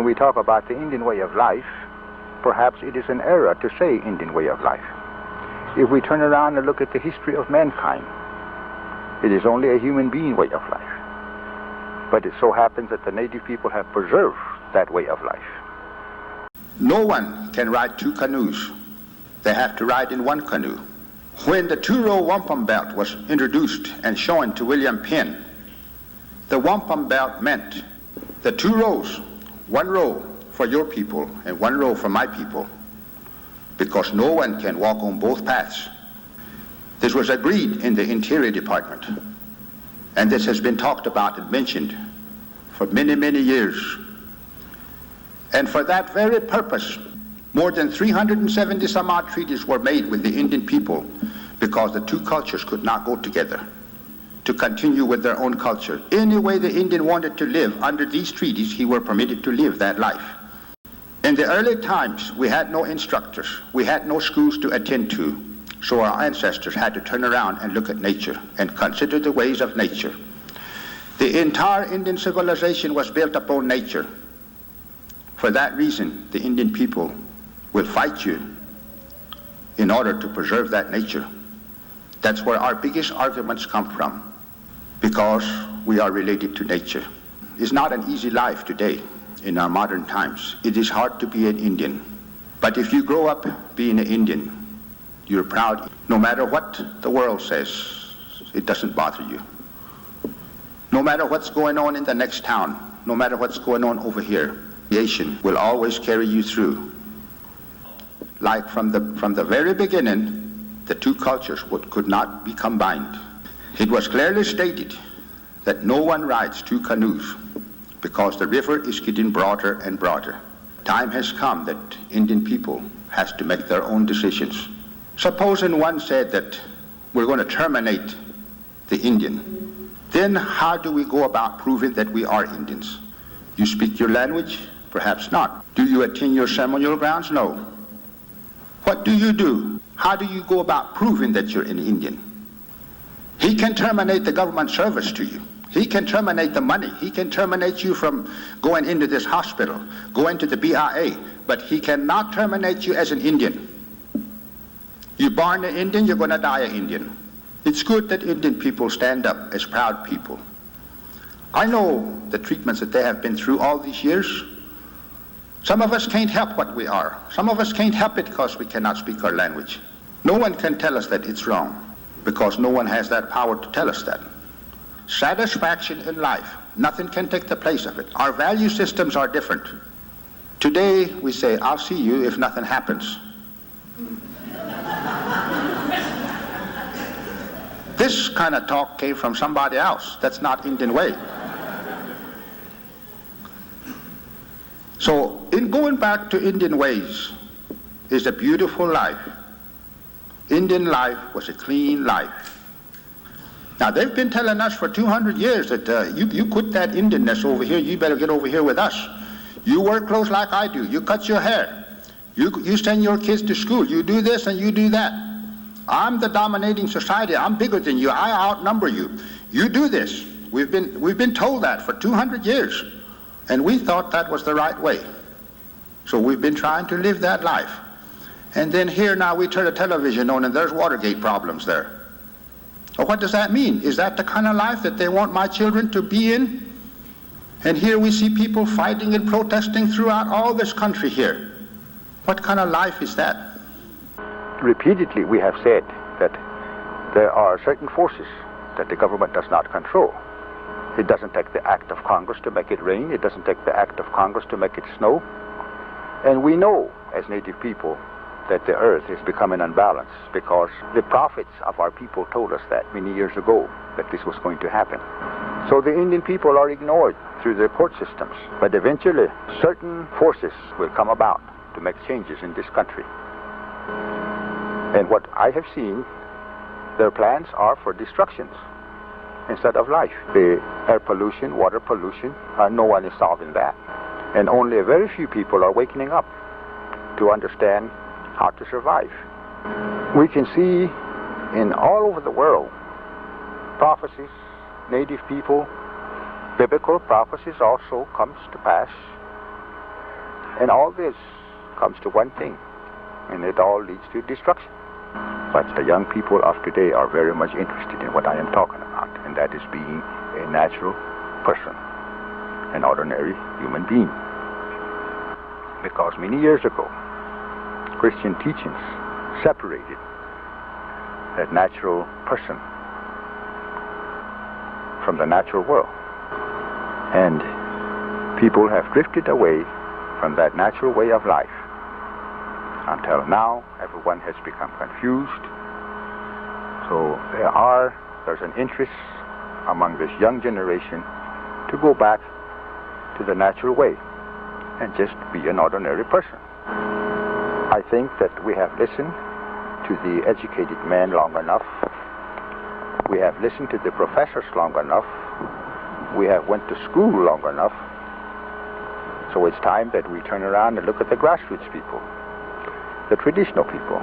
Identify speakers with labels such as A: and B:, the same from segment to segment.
A: we talk about the Indian way of life, perhaps it is an error to say Indian way of life. If we turn around and look at the history of mankind, it is only a human being way of life. But it so happens that the native people have preserved that way of life.
B: No one can ride two canoes. They have to ride in one canoe. When the two-row wampum belt was introduced and shown to William Penn, the wampum belt meant the two rows, one row for your people and one row for my people, because no one can walk on both paths. This was agreed in the Interior Department, and this has been talked about and mentioned for many, many years. And for that very purpose, more than 370 some odd treaties were made with the Indian people, because the two cultures could not go together, to continue with their own culture. Any way the Indian wanted to live under these treaties, he were permitted to live that life. In the early times, we had no instructors. We had no schools to attend to. So our ancestors had to turn around and look at nature and consider the ways of nature. The entire Indian civilization was built upon nature. For that reason, the Indian people will fight you in order to preserve that nature. That's where our biggest arguments come from, because we are related to nature. It's not an easy life today in our modern times. It is hard to be an Indian. But if you grow up being an Indian, you're proud. No matter what the world says, it doesn't bother you. No matter what's going on in the next town, no matter what's going on over here, creation will always carry you through. Like from the very beginning, the two cultures could not be combined. It was clearly stated that no one rides two canoes, because the river is getting broader and broader. Time has come that Indian people has to make their own decisions. Supposing one said that we're going to terminate the Indian, then how do we go about proving that we are Indians? You speak your language? Perhaps not. Do you attend your ceremonial grounds? No. What do you do? How do you go about proving that you're an Indian? He can terminate the government service to you. He can terminate the money. He can terminate you from going into this hospital, going to the BIA, but he cannot terminate you as an Indian. You're born an Indian, you're going to die an Indian. It's good that Indian people stand up as proud people. I know the treatments that they have been through all these years. Some of us can't help what we are. Some of us can't help it because we cannot speak our language. No one can tell us that it's wrong, because no one has that power to tell us that. Satisfaction in life, nothing can take the place of it. Our value systems are different. Today we say, I'll see you if nothing happens. This kind of talk came from somebody else. That's not Indian way. So in going back to Indian ways is a beautiful life. Indian life was a clean life. Now they've been telling us for 200 years that you quit that Indianness over here, you better get over here with us. You wear clothes like I do, you cut your hair, you send your kids to school, you do this and you do that. I'm the dominating society, I'm bigger than you, I outnumber you. You do this. We've been told that for 200 years. And we thought that was the right way. So we've been trying to live that life. And then here now we turn the television on and there's Watergate problems there. Well, what does that mean? Is that the kind of life that they want my children to be in? And here we see people fighting and protesting throughout all this country here. What kind of life is that?
A: Repeatedly we have said that there are certain forces that the government does not control. It doesn't take the act of Congress to make it rain. It doesn't take the act of Congress to make it snow. And we know, as native people, that the earth is becoming unbalanced, because the prophets of our people told us that many years ago, that this was going to happen. So the Indian people are ignored through their court systems. But eventually, certain forces will come about to make changes in this country. And what I have seen, their plans are for destructions instead of life. The air pollution, water pollution, no one is solving that. And only a very few people are waking up to understand how to survive. We can see in all over the world, prophecies, native people, biblical prophecies also comes to pass. And all this comes to one thing, and it all leads to destruction. But the young people of today are very much interested in what I am talking about, and that is being a natural person, an ordinary human being. Because many years ago, Christian teachings separated that natural person from the natural world. And people have drifted away from that natural way of life. Until now, everyone has become confused. So there's an interest among this young generation to go back to the natural way and just be an ordinary person. I think that we have listened to the educated man long enough. We have listened to the professors long enough. We have went to school long enough. So it's time that we turn around and look at the grassroots people, the traditional people.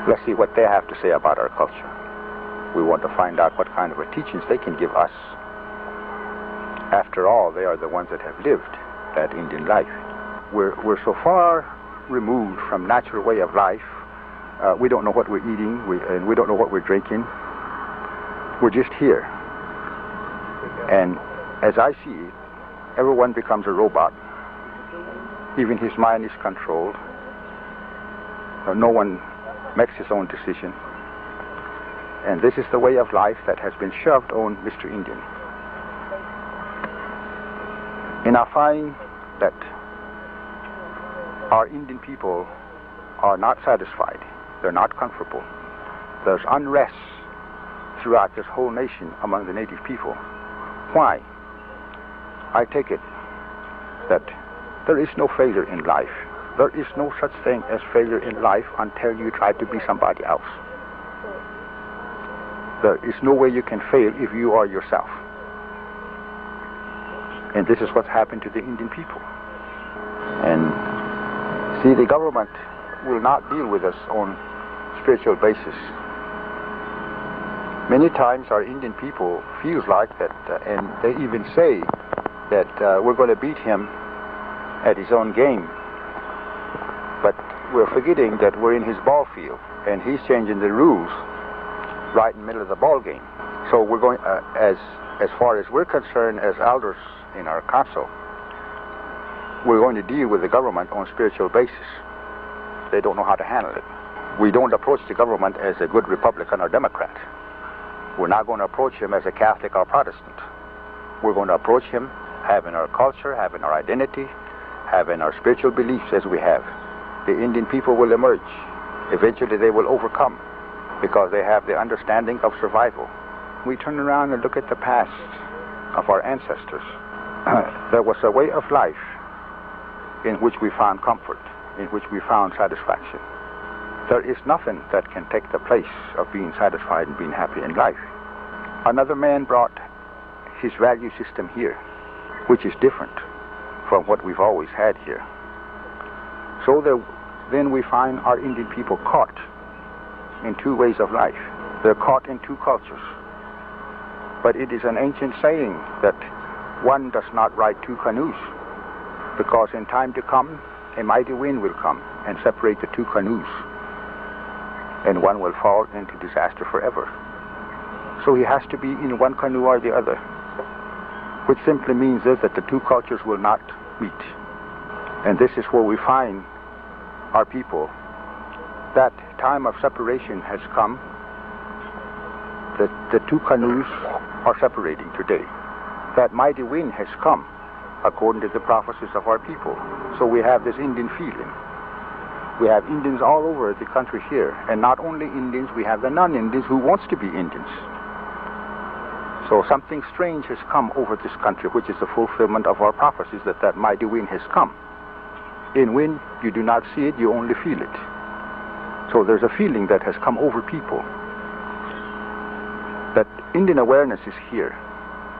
A: Let's see what they have to say about our culture. We want to find out what kind of teachings they can give us. After all, they are the ones that have lived that Indian life. We're so far removed from natural way of life. We don't know what we're eating, and we don't know what we're drinking. We're just here. And as I see it, everyone becomes a robot. Even his mind is controlled. No one makes his own decision. And this is the way of life that has been shoved on Mr. Indian. And I find that our Indian people are not satisfied. They're not comfortable. There's unrest throughout this whole nation among the native people. Why? I take it that there is no failure in life. There is no such thing as failure in life until you try to be somebody else. There is no way you can fail if you are yourself. And this is what's happened to the Indian people. And see, the government will not deal with us on spiritual basis. Many times our Indian people feels like that, and they even say that we're going to beat him at his own game. But we're forgetting that we're in his ball field, and he's changing the rules right in the middle of the ball game. So we're going, as far as we're concerned, as elders in our council, we're going to deal with the government on spiritual basis. They don't know how to handle it. We don't approach the government as a good Republican or Democrat. We're not going to approach him as a Catholic or Protestant. We're going to approach him having our culture, having our identity, having our spiritual beliefs as we have. The Indian people will emerge. Eventually they will overcome because they have the understanding of survival. We turn around and look at the past of our ancestors. There was a way of life in which we found comfort, in which we found satisfaction. There is nothing that can take the place of being satisfied and being happy in life. Another man brought his value system here, which is different from what we've always had here. So then we find our Indian people caught in two ways of life. They're caught in two cultures. But it is an ancient saying that one does not ride two canoes, because in time to come, a mighty wind will come and separate the two canoes, and one will fall into disaster forever. So he has to be in one canoe or the other, which simply means is that the two cultures will not meet. And this is where we find our people. That time of separation has come. The two canoes are separating today. That mighty wind has come, according to the prophecies of our people. So we have this Indian feeling. We have Indians all over the country here, and not only Indians, we have the non-Indians who wants to be Indians. So something strange has come over this country, which is the fulfillment of our prophecies, that mighty wind has come. In wind, you do not see it, you only feel it. So there's a feeling that has come over people, that Indian awareness is here.